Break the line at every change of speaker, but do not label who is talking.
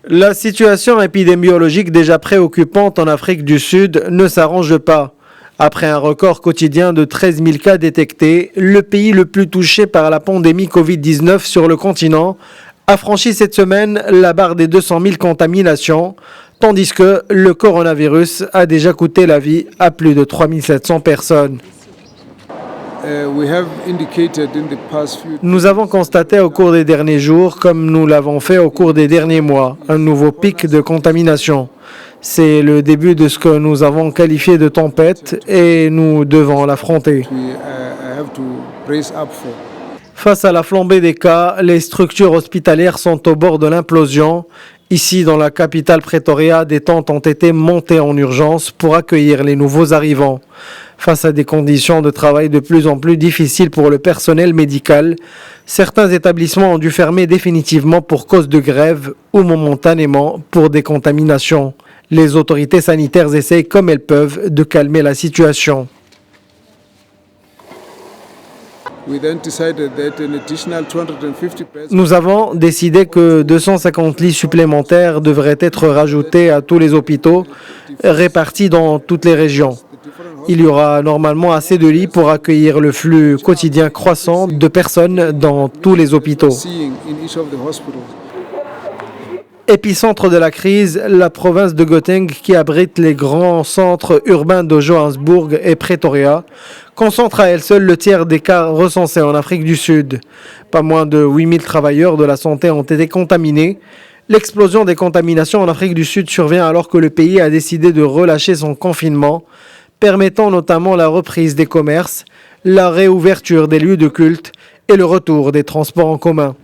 La situation épidémiologique déjà préoccupante en Afrique du Sud ne s'arrange pas. Après un record quotidien de 13 000 cas détectés, le pays le plus touché par la pandémie Covid-19 sur le continent a franchi cette semaine la barre des 200 000 contaminations, tandis que le coronavirus a déjà coûté la vie à plus de 3 700 personnes. Nous avons constaté au cours des derniers jours, comme nous l'avons fait au cours des derniers mois, un nouveau pic de contamination. C'est le début de ce que nous avons qualifié de tempête et nous devons l'affronter. Face à la flambée des cas, les structures hospitalières sont au bord de l'implosion. Ici, dans la capitale Pretoria, des tentes ont été montées en urgence pour accueillir les nouveaux arrivants. Face à des conditions de travail de plus en plus difficiles pour le personnel médical, certains établissements ont dû fermer définitivement pour cause de grève ou momentanément pour décontamination. Les autorités sanitaires essayent comme elles peuvent de calmer la situation. Nous avons décidé que 250 lits supplémentaires devraient être rajoutés à tous les hôpitaux répartis dans toutes les régions. Il y aura normalement assez de lits pour accueillir le flux quotidien croissant de personnes dans tous les hôpitaux. Épicentre de la crise, la province de Gauteng, qui abrite les grands centres urbains de Johannesburg et Pretoria, concentre à elle seule le tiers des cas recensés en Afrique du Sud. Pas moins de 8 000 travailleurs de la santé ont été contaminés. L'explosion des contaminations en Afrique du Sud survient alors que le pays a décidé de relâcher son confinement, permettant notamment la reprise des commerces, la réouverture des lieux de culte et le retour des transports en commun.